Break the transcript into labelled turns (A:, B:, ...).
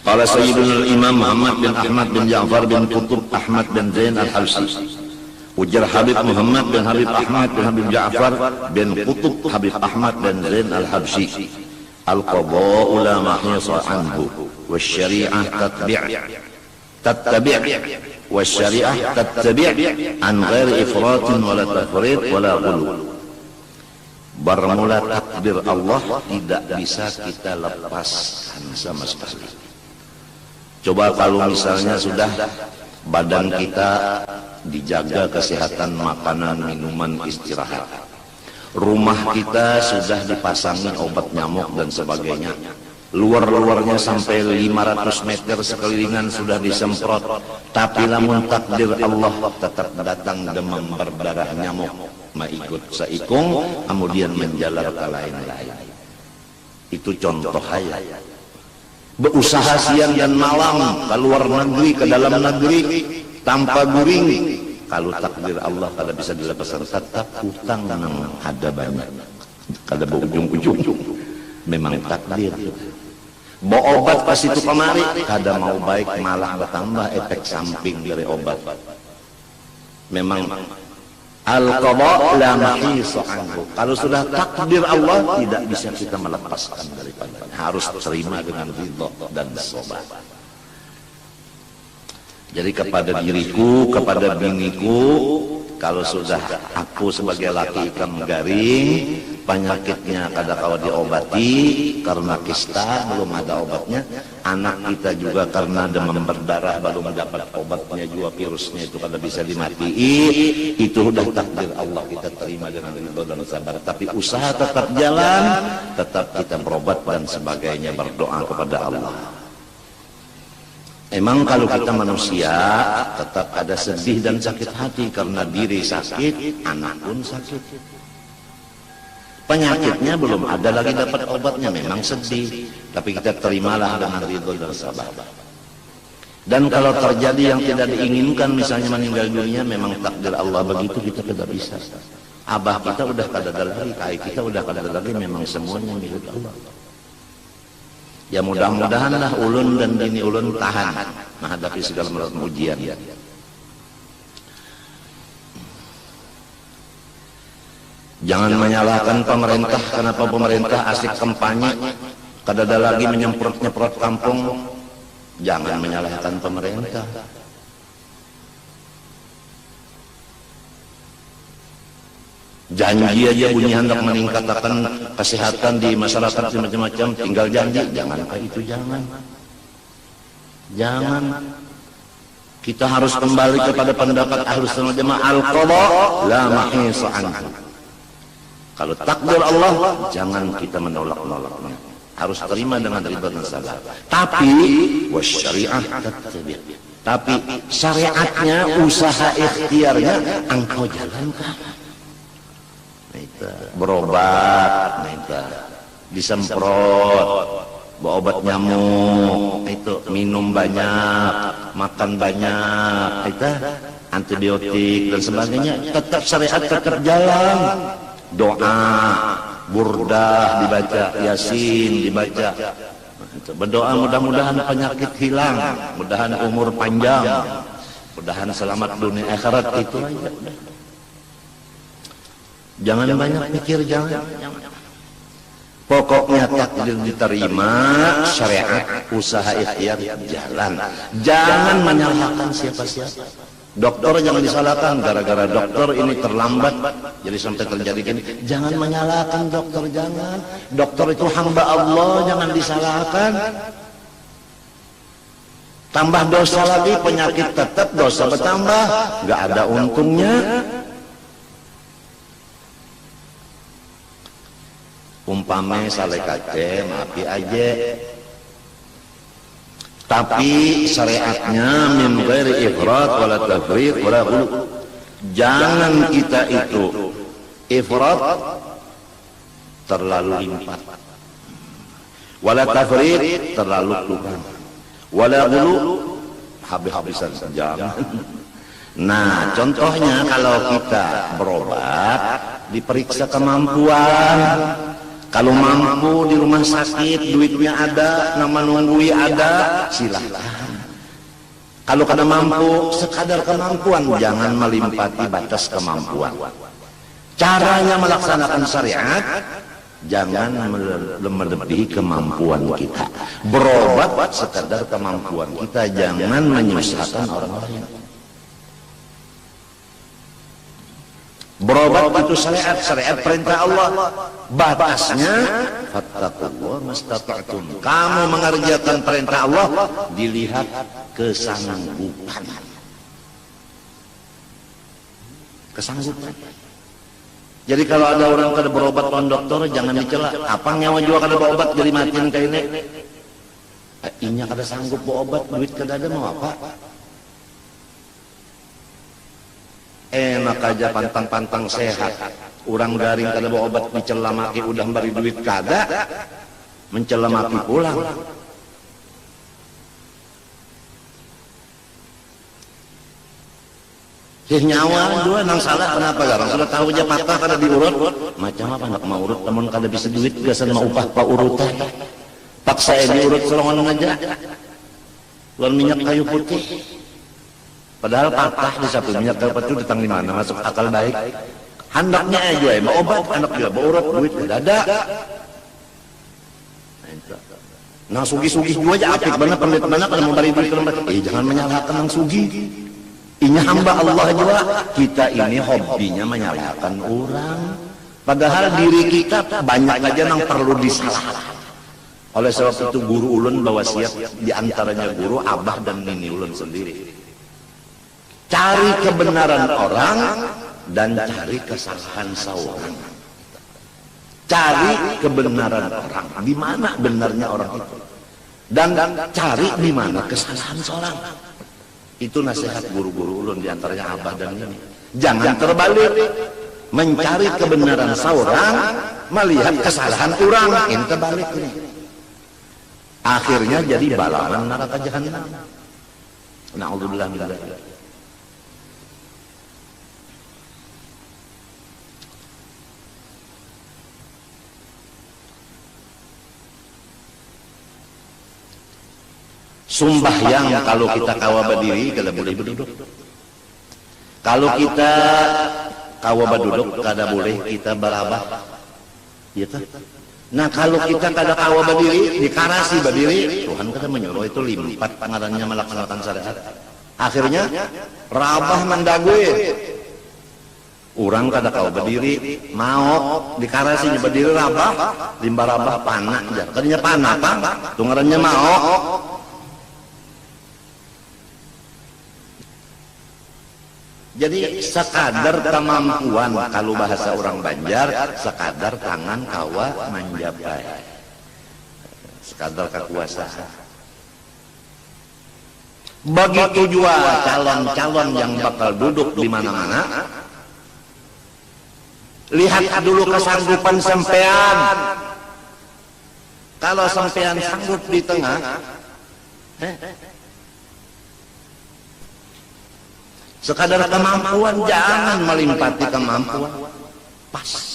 A: Qala Sayyidul Imam Muhammad bin Ahmad bin Ja'far bin Qutb Ahmad bin Zain al-Habsyi. Ujar Habib Muhammad bin Habib Ahmad bin Habib Ja'far bin Qutb Habib Ahmad bin Zain al-Habsyi. Al-qada'u la mahisa anhu wasyari'ah tattabi' wasyari'ah tattabi' an ghairi ifratin wala tafrid wala ghulu. Bermula takdir Allah tidak bisa kita lepaskan sama sekali. Coba kalau misalnya sudah badan kita dijaga kesehatan, makanan, minuman, istirahat. Rumah kita sudah dipasangi obat nyamuk dan sebagainya. Luar-luarnya sampai 500 meter sekelilingan sudah disemprot. Tapi namun takdir Allah tetap datang demam berdarah nyamuk. Maikut saikung, kemudian menjalar ke lain-lain. Itu contoh aja. Berusaha siang dan malam ke luar negeri, ke dalam negeri tanpa guring. Kalau takdir Allah kada bisa dilepaskan, tetap hutang nang ada banyak, kada berujung-ujung. Memang takdir. Bawa obat pas itu kemari, kada mau baik, malah bertambah efek samping dari obat. Memang al-qada la mahisa anhu. Kalau sudah takdir Allah tidak bisa kita melepaskan daripada, harus terima dengan ridha dan sabar. Jadi kepada diriku, kepada biniku, kalau sudah aku sebagai laki ikan garing, penyakitnya kada kawa diobati karena kista belum ada obatnya, anak kita juga karena demam berdarah belum dapat obatnya juga, virusnya itu kada bisa dimatiin. Itu sudah takdir Allah, kita terima dengan ridho dan sabar. Tapi usaha tetap jalan, tetap kita berobat dan sebagainya, berdoa kepada Allah. Emang kalau kita manusia tetap ada sedih dan sakit hati karena diri sakit, anak pun sakit. Penyakitnya belum ada lagi dapat obatnya, memang sedih, tapi kita terimalah dengan ridho dan sabar. Dan kalau terjadi yang tidak diinginkan, misalnya meninggal dunia, memang takdir Allah begitu, kita tidak bisa. Abah kita udah kada ada lagi, kai kita udah kada ada lagi, memang semuanya milik Allah. Ya mudah-mudahan lah ulun dan bini ulun tahan menghadapi segala macam ujian. Jangan menyalahkan pemerintah, kenapa pemerintah asik kampanye, kada ada lagi menyemprot-nyemprot kampung. Jangan menyalahkan pemerintah. Janji aja bunyi hendak meningkatkan kesehatan di masyarakat macam-macam, tinggal janji. Jangankah itu, jangan. Kita harus kembali kepada pendapat Ahlus Sunnah Jamaah, al-qada la mahisa anhu. Kalau takdir Allah, jangan kita menolak-nolaknya, harus terima dengan ridha dan sabar. Tapi wasyari'ah tattabi', tapi syariatnya, usaha ikhtiarnya engkau jalankan. Berobat, disemprot, berobat nyamuk, itu minum banyak, makan banyak, itu antibiotik dan sebagainya. Tetap syariat tetap jalan. Doa, burdah dibaca, yasin dibaca. Berdoa mudah-mudahan penyakit hilang, mudahan umur panjang, mudahan selamat dunia akhirat. Itu aja. Jangan banyak pikir, jangan. Pokoknya takdir diterima, syariat, usaha ikhtiar jalan. Jangan menyalahkan siapa-siapa. Dokter jangan disalahkan, gara-gara dokter ini terlambat jadi sampai terjadi gini. Jangan menyalahkan dokter, jangan. Dokter itu hamba Allah, jangan disalahkan. Tambah dosa lagi, penyakit tetap, dosa bertambah, nggak ada untungnya. Umpame salekate maafi aja, tapi syariatnya min ghairi ifrat wala tafrid wala ghulu. Jangan kita itu ifrat, terlalu limpah, wala tafrid, terlalu kurang, wala ghulu, habis-habisan. Jangan. Nah, contohnya kalau kita berobat, diperiksa kemampuan. Kalau mampu di rumah sakit, duitnya ada, nama nunggui ada, silahkan. Kalau kada mampu, sekadar kemampuan, jangan melimpati batas kemampuan. Caranya melaksanakan syariat, jangan melebihi kemampuan kita. Berobat sekadar kemampuan kita, jangan menyusahkan orang lain. Berobat itu syariat perintah Allah. Batasnya fattaqullah mastata'tum. Kamu mengerjakan perintah Allah dilihat kesanggupan. Kesanggupan. Jadi kalau ada orang kada berobat lawan dokter, jangan dicela. Apa nyawa juga kada berobat jadi matiin kayak ini. Inya kada sanggup berobat, duit kada ada mau apa? Enak aja pantang-pantang sehat. Orang garing kada berobat dicela maki udah bari duit kada, mencela maki pulang. Nyawa dua nang salah kenapa garang sudah tahu aja patah kada diurut macam apa nak mau urut namun kada bisa duit biasa mau upah pak urutan paksa diurut selongan aja lawan minyak kayu putih padahal patah di satu minyak kayu putih datang di mana masuk akal baik handaknya aja mau obat anak juga mau urut duit tidak ada nah sugi-sugi juga aja apik benar penelitian mana kalau mau bari duit jangan menyalahkan nang sugi. Ini hamba Allah juga. Kita ini hobinya menyalahkan orang. Padahal diri kita banyak aja yang perlu disalahkan. Oleh sebab itu guru ulun bawa siap diantaranya guru abah dan nini ulun sendiri. Cari kebenaran orang dan cari kesalahan seorang. Cari kebenaran orang. Di mana benarnya orang itu? Dan cari di mana kesalahan seorang. Itu nasihat guru-guru ulun diantaranya abah dan ini. Jangan terbalik mencari kebenaran seorang melihat kesalahan orang. Ini terbalik ini. Akhirnya jadi balapan neraka jahanam. Na'udzubillah min dzalik. Sumbahyang kalau kita kawa berdiri kada boleh berduduk. Kalau kita kawa berduduk kada boleh kita berabah. Ya toh? Nah kalau kita kada kawa berdiri dikarasi berdiri, Tuhan kada menyuruh itu limpat ngarannya melaksanakan syariat. Akhirnya rabah mendagui. Orang kada kawa berdiri mau dikarasinya berdiri rabah, limbah rabah panah aja. Tadinya panah apa? Tungarannya mau. Jadi sekadar kemampuan kalau bahasa orang Banjar, sekadar tangan kawa menjabai, sekadar kekuasaan. Begitu juga calon-calon yang bakal duduk di mana-mana, lihat dulu kesanggupan sampean. Kalau sampean sanggup di tengah, sekadar kemampuan, jangan melimpati kemampuan. Pas.